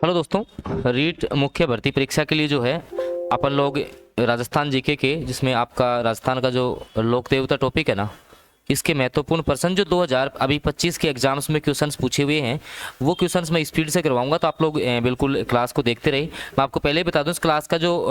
Hello दोस्तों, रीट मुख्य भर्ती परीक्षा के लिए जो है अपन लोग राजस्थान जीके के, जिसमें आपका राजस्थान का जो लोक देवता टॉपिक है ना, इसके महत्वपूर्ण प्रश्न जो 2025 के एग्जाम्स में क्वेश्चंस पूछे हुए हैं, वो क्वेश्चंस मैं स्पीड से करवाऊंगा। तो आप लोग बिल्कुल क्लास को देखते रहिए। मैं आपको पहले ही बता दूं, इस क्लास का जो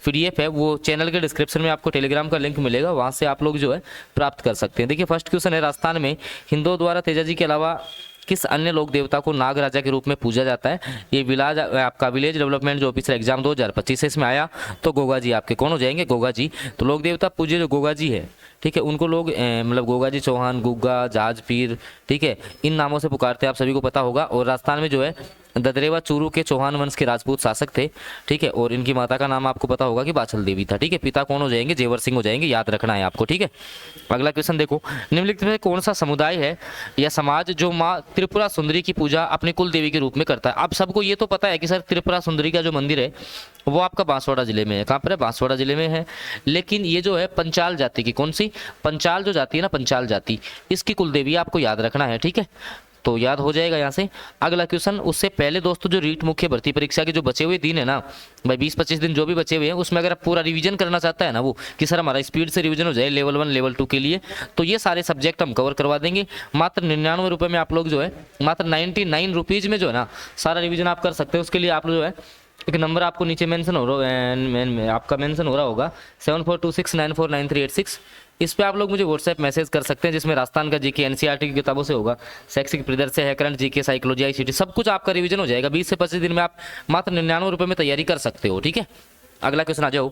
पीडीएफ है वो चैनल के डिस्क्रिप्शन में आपको टेलीग्राम का लिंक मिलेगा, वहाँ से आप लोग जो है प्राप्त कर सकते हैं। देखिए, फर्स्ट क्वेश्चन है, राजस्थान में हिंदुओं द्वारा तेजाजी के अलावा किस अन्य लोक देवता को नाग राजा के रूप में पूजा जाता है? ये आपका विलेज डेवलपमेंट जो ऑफिसर एग्जाम 2025 इसमें आया, तो गोगा जी आपके कौन हो जाएंगे? गोगा जी। तो लोक देवता पूज्य जो गोगा जी है, ठीक है, उनको लोग मतलब गोगा जी चौहान, गुग्गा, जहाज पीर, ठीक है, इन नामों से पुकारते हैं, आप सभी को पता होगा। और राजस्थान में जो है ददरेवा चूरू के चौहान वंश के राजपूत शासक थे, ठीक है, और इनकी माता का नाम आपको पता होगा कि बाछल देवी था, ठीक है। पिता कौन हो जाएंगे? जेवर सिंह हो जाएंगे, याद रखना है आपको, ठीक है। अगला क्वेश्चन देखो, निम्नलिखित में कौन सा समुदाय है या समाज जो माँ त्रिपुरा सुंदरी की पूजा अपनी कुल देवी के रूप में करता है? आप सबको ये तो पता है कि सर त्रिपुरा सुंदरी का जो मंदिर है वो आपका बांसवाड़ा जिले में है। कहाँ पर है? बांसवाड़ा जिले में है। लेकिन ये जो है पंचाल जाति की, कौन सी? पंचाल जो जाति है ना, पंचाल जाति, इसकी कुल देवी आपको याद रखना है, ठीक है। तो याद हो जाएगा यहाँ से। अगला क्वेश्चन, उससे पहले दोस्तों जो रीट मुख्य भर्ती परीक्षा के जो बचे हुए दिन है ना भाई, 20-25 दिन जो भी बचे हुए हैं, उसमें अगर आप पूरा रिवीजन करना चाहता है ना, वो कि सर हमारा स्पीड से रिवीजन हो जाए लेवल 1 लेवल 2 के लिए, तो ये सारे सब्जेक्ट हम कवर करवा देंगे। मात्र 99 रुपये में आप लोग जो है, मात्र 99 रुपीज़ में जो है ना सारा रिवीजन आप कर सकते हैं। उसके लिए आप लोग जो है, एक नंबर आपको नीचे मेंशन हो रहा आपका मेंशन हो रहा होगा 7426949386। इस पे आप लोग मुझे व्हाट्सएप मैसेज कर सकते हैं, जिसमें राजस्थान का जीके एनसीईआरटी की किताबों से होगा, शैक्षिक परिदृश्य है, करंट जीके, साइकोलॉजी, आईसीटी, सब कुछ आपका रिवीजन हो जाएगा। 20 से 25 दिन में आप मात्र 99 रुपये में तैयारी कर सकते हो, ठीक है। अगला क्वेश्चन आ जाओ,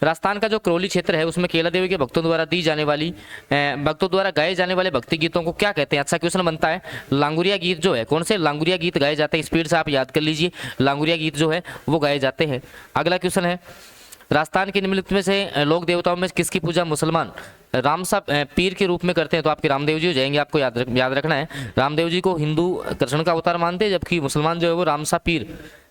राजस्थान का जो करौली क्षेत्र है उसमें केला देवी के भक्तों द्वारा दी जाने वाली भक्तों द्वारा गाए जाने वाले भक्ति गीतों को क्या कहते हैं? अच्छा क्वेश्चन बनता है। लांगुरिया गीत जो है, कौन से लांगुरिया गीत गाए जाते हैं? स्पीड से आप याद कर लीजिए, लांगुरिया गीत जो है वो गाए जाते हैं। अगला क्वेश्चन है, राजस्थान के निम्नलिखित में से लोक देवताओं में किसकी पूजा मुसलमान रामसा पीर के रूप में करते हैं? तो आपके रामदेव जी हो जाएंगे, आपको याद रखना है। रामदेव जी को हिंदू कृष्ण का अवतार मानते हैं, जबकि मुसलमान जो है वो रामसा पीर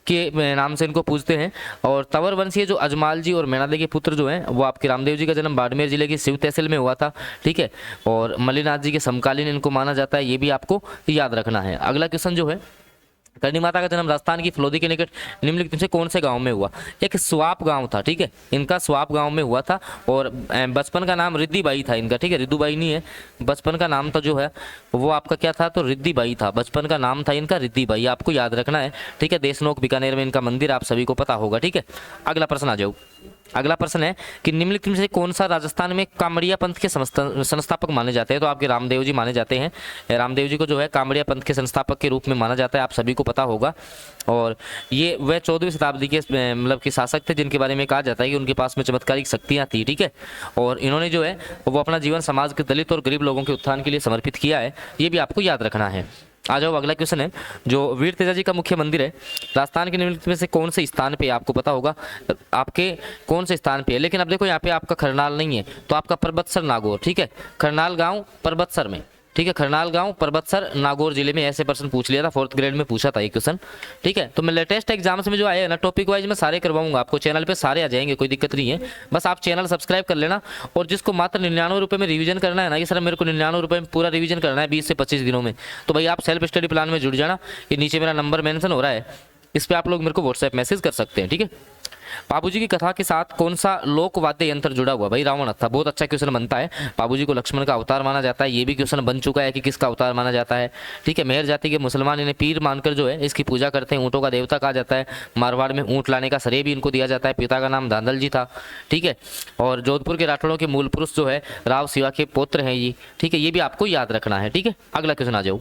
के नाम से इनको पूजते हैं। और तंवर वंशीय जो अजमाल जी और मैनादे के पुत्र जो हैं, वो आपके रामदेव जी का जन्म बाड़मेर जिले की शिव तहसील में हुआ था, ठीक है। और मल्लीनाथ जी के समकालीन इनको माना जाता है, ये भी आपको याद रखना है। अगला क्वेश्चन जो है, करणी माता का जन्म राजस्थान की फलोदी के निकट निम्नलिखित में से कौन से गांव में हुआ? एक स्वाप गांव था, ठीक है, इनका स्वाप गांव में हुआ था। और बचपन का नाम रिद्धिबाई था इनका, ठीक है, रिद्धुबाई नहीं है, बचपन का नाम था जो है वो आपका क्या था? तो रिद्धिबाई था, बचपन का नाम था इनका रिद्धिबाई, आपको याद रखना है, ठीक है। देशनोक बीकानेर में इनका मंदिर आप सभी को पता होगा, ठीक है। अगला प्रश्न आ जाओ। अगला प्रश्न है कि निम्नलिखित में से कौन सा राजस्थान में कामड़िया पंथ के संस्थापक माने जाते हैं? तो आपके रामदेव जी माने जाते हैं। रामदेव जी को जो है कामड़िया पंथ के संस्थापक के रूप में माना जाता है, आप सभी को पता होगा। और ये वह 14वीं शताब्दी के मतलब कि शासक थे, जिनके बारे में कहा जाता है कि उनके पास में चमत्कारिक शक्तियाँ थी, ठीक है। और इन्होंने जो है वो अपना जीवन समाज के दलित और गरीब लोगों के उत्थान के लिए समर्पित किया है, ये भी आपको याद रखना है। आ जाओ, अगला क्वेश्चन है, जो वीर तेजाजी का मुख्य मंदिर है राजस्थान के निम्नलिखित में से कौन से स्थान पे? आपको पता होगा आपके कौन से स्थान पे है। लेकिन अब देखो यहाँ पे आपका खरनाल नहीं है, तो आपका परबतसर नागौर, ठीक है, खरनाल गांव परबतसर में, ठीक है, खरनाल गांव परबतसर नागौर जिले में। ऐसे प्रश्न पूछ लिया था, 4th ग्रेड में पूछा था ये क्वेश्चन, ठीक है। तो मैं लेटेस्ट एग्जाम्स में जो आए हैं ना टॉपिक वाइज मैं सारे करवाऊंगा, आपको चैनल पे सारे आ जाएंगे, कोई दिक्कत नहीं है। बस आप चैनल सब्सक्राइब कर लेना। और जिसको मात्र 99 रुपये में रिवीजन करना है ना, कि सर मेरे को 99 रुपये में पूरा रिवीजन करना है 20 से 25 दिनों में, तो भाई आप सेल्फ स्टडी प्लान में जुड़ जाना। ये नीचे मेरा नंबर मेंशन हो रहा है, इस पर आप लोग मेरे को व्हाट्सएप मैसेज कर सकते हैं, ठीक है। बाबूजी की कथा के साथ कौन सा लोक वाद्य यंत्र जुड़ा हुआ? भाई रावण था, बहुत अच्छा क्वेश्चन बनता है। बाबूजी को लक्ष्मण का अवतार माना जाता है, ये भी क्वेश्चन बन चुका है कि किसका अवतार माना जाता है, ठीक है। मेहर जाति के मुसलमान इन्हें पीर मानकर जो है इसकी पूजा करते हैं, ऊँटों का देवता कहा जाता है। मारवाड़ में ऊँट लाने का श्रेय भी इनको दिया जाता है, पिता का नाम धांधल जी था, ठीक है। और जोधपुर के राठौड़ों के मूल पुरुष जो है राव शिवा के पुत्र हैं ये, ठीक है, ये भी आपको याद रखना है, ठीक है। अगला क्वेश्चन आ जाओ।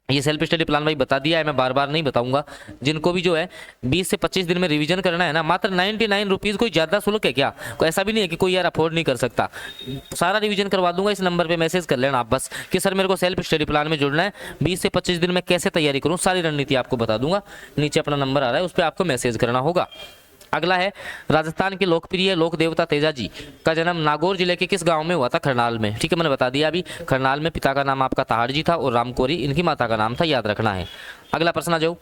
ये सेल्फ स्टडी प्लान भाई बता दिया है, मैं बार बार नहीं बताऊंगा। जिनको भी जो है 20 से 25 दिन में रिवीजन करना है ना, मात्र 99 रुपीज़, कोई ज़्यादा शुल्क है क्या? कोई ऐसा भी नहीं है कि कोई यार अफोर्ड नहीं कर सकता, सारा रिवीजन करवा दूंगा। इस नंबर पे मैसेज कर लेना आप बस कि सर मेरे को सेल्फ स्टडी प्लान में जुड़ना है, 20 से 25 दिन में कैसे तैयारी करूँ, सारी रणनीति आपको बता दूंगा। नीचे अपना नंबर आ रहा है, उस पर आपको मैसेज करना होगा। अगला है, राजस्थान के लोकप्रिय लोक देवता तेजाजी का जन्म नागौर जिले के किस गांव में हुआ था? खरनाल में, ठीक है, मैंने बता दिया अभी। खरनाल में पिता का नाम आपका ताहाड़ जी था और रामकोरी इनकी माता का नाम था, याद रखना है। अगला प्रश्न आ जाओ,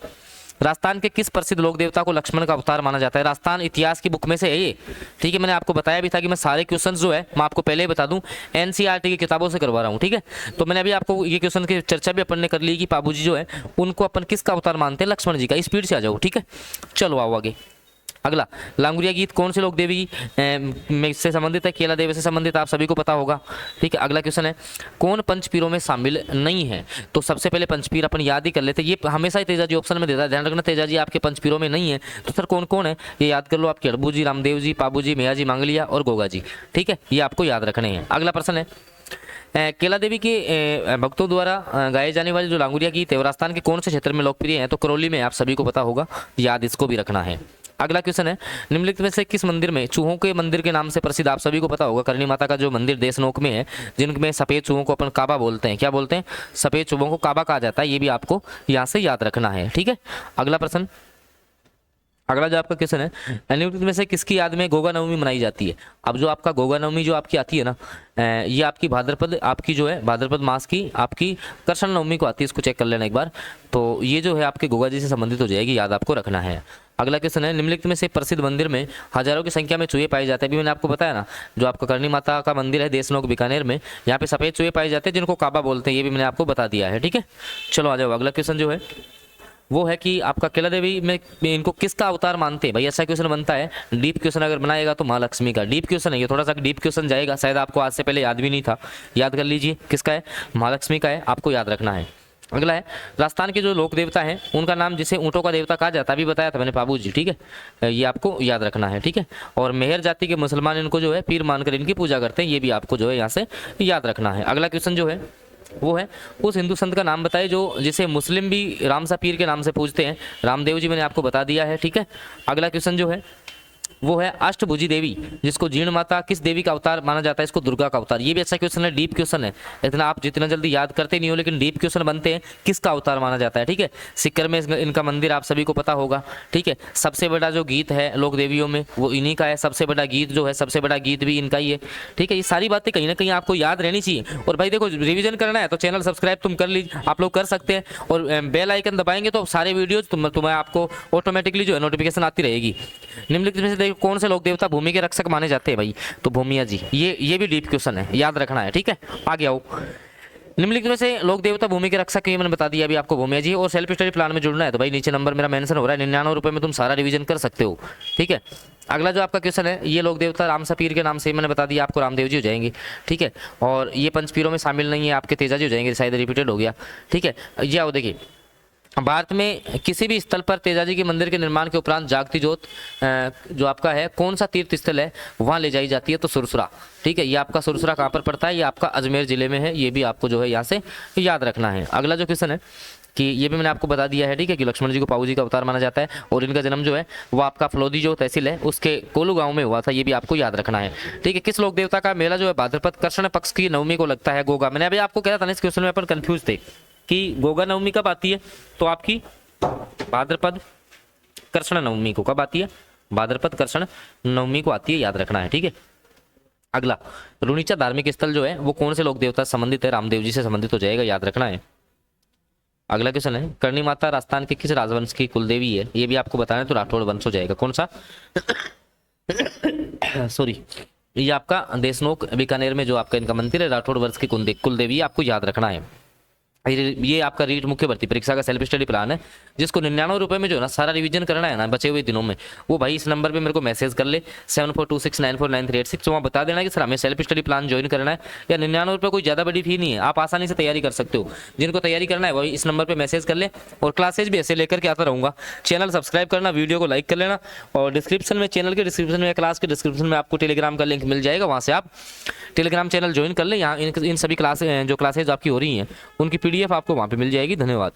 राजस्थान के किस प्रसिद्ध लोक देवता को लक्ष्मण का अवतार माना जाता है? राजस्थान इतिहास की बुक में से है ये, ठीक है। मैंने आपको बताया भी था कि मैं सारे क्वेश्चन जो है मैं आपको पहले ही बता दूं, एनसीईआरटी की किताबों से करवा रहा हूँ, ठीक है। तो मैंने अभी आपको ये क्वेश्चन की चर्चा भी अपन ने कर ली कि बाबूजी जो है उनको अपन किसका अवतार मानते हैं? लक्ष्मण जी का। स्पीड से आ जाओ, ठीक है। चलो आओ आगे। अगला, लांगुरिया गीत कौन से लोक देवी में से संबंधित है? केला देवी से संबंधित, आप सभी को पता होगा, ठीक है। अगला क्वेश्चन है, कौन पंचपीरों में शामिल नहीं है? तो सबसे पहले पंचपीर अपन याद ही कर लेते हैं, ये हमेशा ही तेजाजी ऑप्शन में देता है, ध्यान रखना। तेजाजी आपके पंचपीरों में नहीं है तो सर कौन कौन है ये याद कर लो, आपके अड़बू जी, रामदेव जी, पाबू जी, मैया जी, मांगलिया और गोगा जी, ठीक है। ये आपको याद रखने हैं। अगला प्रश्न है, केला देवी के भक्तों द्वारा गाए जाने वाले जो लांगुरिया गीत है राजस्थान के कौन से क्षेत्र में लोकप्रिय है? तो करौली में, आप सभी को पता होगा, याद इसको भी रखना है। अगला क्वेश्चन है, निम्नलिखित में से किस मंदिर में चूहों के मंदिर के नाम से प्रसिद्ध? आप सभी को पता होगा, करणी माता का जो मंदिर देशनोक में है, जिनमें सफेद चूहों को अपन काबा बोलते हैं। क्या बोलते हैं? सफेद चूहों को काबा कहा जाता है। ये भी आपको यहाँ से याद रखना है, ठीक है। अगला प्रश्न, अगला जो आपका क्वेश्चन है, निम्नलिखित में से किसकी याद में गोगा नवमी मनाई जाती है? अब जो आपका गोगा नवमी जो आपकी आती है ना, ये आपकी भाद्रपद, आपकी जो है भाद्रपद मास की आपकी कृष्ण नवमी को आती है, इसको चेक कर लेना एक बार। तो ये जो है आपके गोगा जी से संबंधित हो जाएगी, याद आपको रखना है। अगला क्वेश्चन है, निम्नलिखित में से प्रसिद्ध मंदिर में हजारों की संख्या में चूहे पाए जाते हैं? अभी मैंने आपको बताया ना, जो आपका करणी माता का मंदिर है देशनोक बीकानेर में, यहाँ पे सफेद चूहे पाए जाते हैं जिनको काबा बोलते हैं, ये भी मैंने आपको बता दिया है, ठीक है। चलो आ जाओ। अगला क्वेश्चन जो है वो है कि आपका केला देवी में इनको किसका अवतार मानते हैं? भाई ऐसा क्वेश्चन बनता है, डीप क्वेश्चन अगर बनाएगा तो महालक्ष्मी का। डीप क्वेश्चन है ये, थोड़ा सा डीप क्वेश्चन जाएगा, शायद आपको आज से पहले याद भी नहीं था, याद कर लीजिए। किसका है? महालक्ष्मी का है, आपको याद रखना है। अगला है, राजस्थान के जो लोक देवता हैं उनका नाम जिसे ऊँटों का देवता कहा जाता है, अभी बताया था मैंने, पाबू जी, ठीक है। ये आपको याद रखना है, ठीक है। और मेहर जाति के मुसलमान इनको जो है पीर मानकर इनकी पूजा करते हैं, ये भी आपको जो है यहाँ से याद रखना है। अगला क्वेश्चन जो है वो है, उस हिंदू संत का नाम बताइए जो जिसे मुस्लिम भी रामसा पीर के नाम से पूजते हैं। रामदेव जी मैंने आपको बता दिया है, ठीक है। अगला क्वेश्चन जो है वो है, अष्टभुजी देवी जिसको जीर्ण माता किस देवी का अवतार माना जाता है? इसको दुर्गा का अवतार। ये भी अच्छा क्वेश्चन है, डीप क्वेश्चन है, इतना आप जितना जल्दी याद करते नहीं हो, लेकिन डीप क्वेश्चन बनते हैं, किसका अवतार माना जाता है, ठीक है। सिक्कर में इनका मंदिर आप सभी को पता होगा, ठीक है। सबसे बड़ा जो गीत है लोक देवियों में वो इन्हीं का है, सबसे बड़ा गीत जो है, सबसे बड़ा गीत भी इनका ही है, ठीक है। ये सारी बातें कहीं ना कहीं आपको याद रहनी चाहिए। और भाई देखो, रिविजन करना है तो चैनल सब्सक्राइब तुम कर लीजिए, आप लोग कर सकते हैं, और बेल आइकन दबाएंगे तो सारे वीडियोज तुम्हें आपको ऑटोमेटिकली जो है नोटिफिकेशन आती रहेगी। निम्नलिखित में से देखो कौन से लोक देवता भूमि के रक्षक माने जाते हैं? भाई तो भूमिया जी, ये भी डीप क्वेश्चन है, याद रखना है, ठीक है। आगे आओ। निम्नलिखित में से लोक देवता भूमि के रक्षक, ये मैंने बता दिया अभी आपको, भूमिया जी। और सेल्फ स्टडी प्लान में जुड़ना है तो भाई नीचे नंबर मेरा मेंशन हो रहा है, 99 रुपये में तुम सारा रिवीजन कर सकते हो, ठीक है। अगला जो आपका क्वेश्चन है, ये लोक देवता रामसा पीर के नाम से मैंने बता दिया आपको, रामदेव जी हो जाएंगे, ठीक है। और ये पंचपीरों में शामिल नहीं है, आपके तेजा जी हो जाएंगे, शायद रिपीटेड हो गया, ठीक है। ये आओ देखिए, भारत में किसी भी स्थल पर तेजाजी के मंदिर के निर्माण के उपरांत जागती जोत जो आपका है कौन सा तीर्थ स्थल है वहाँ ले जाई जाती है? तो सुरसुरा, ठीक है। ये आपका सुरसुरा कहाँ पर पड़ता है? ये आपका अजमेर जिले में है, ये भी आपको जो है यहाँ से याद रखना है। अगला जो क्वेश्चन है कि ये भी मैंने आपको बता दिया है, ठीक है, कि लक्ष्मण जी को पाऊ जी का अवतार माना जाता है, और इनका जन्म जो है वो आपका फलोदी जो तहसील है उसके कोलू गांव में हुआ था, ये भी आपको याद रखना है, ठीक है। किस लोक देवता का मेला जो है भाद्रपद कृष्ण पक्ष की नवमी को लगता है? गोगा। मैंने अभी आपको कहा था ना, इस क्वेश्चन में अपन कंफ्यूज थे कि गोगा नवमी कब आती है, तो आपकी भाद्रपद कृष्ण नवमी को कब आती है? भाद्रपद कृष्ण नवमी को आती है, याद रखना है, ठीक है। अगला, रुणीचा धार्मिक स्थल जो है वो कौन से लोक देवता से संबंधित है? रामदेव जी से संबंधित हो जाएगा, याद रखना है। अगला क्वेश्चन है, करणी माता राजस्थान के किस राजवंश की कुलदेवी है? ये भी आपको बताना है, तो राठौड़ वंश हो जाएगा। कौन सा? सॉरी, ये आपका देशनोक बीकानेर में जो आपका इनका मंदिर है, राठौड़ वंश की कुलदेवी, आपको याद रखना है। ये आपका रीट मुख्य भर्ती परीक्षा का सेल्फ स्टडी प्लान है, जिसको 99 रुपये में जो है ना सारा रिवीजन करना है ना बचे हुए दिनों में, वो भाई इस नंबर पे मेरे को मैसेज कर ले 7426949386, वहाँ बता देना कि सर हमें सेल्फ स्टडी प्लान ज्वाइन करना है। या 99 रुपये कोई ज़्यादा बड़ी फी नहीं है, आप आसानी से तैयारी कर सकते हो। जिनको तैयारी करना है वही इस नंबर पर मैसेज कर ले, और क्लासेज भी ऐसे लेकर के आता रहूँगा। चैनल सब्सक्राइब करना, वीडियो को लाइक कर लेना, और डिस्क्रिप्शन में, चैनल के डिस्क्रिप्शन में, क्लास के डिस्क्रिप्शन में आपको टेलीग्राम का लिंक मिल जाएगा, वहाँ से आप टेलीग्राम चैनल ज्वाइन कर लें। यहाँ इन सभी क्लासेज जो क्लासेज आपकी हो रही हैं उनकी PDF आपको वहाँ पे मिल जाएगी। धन्यवाद।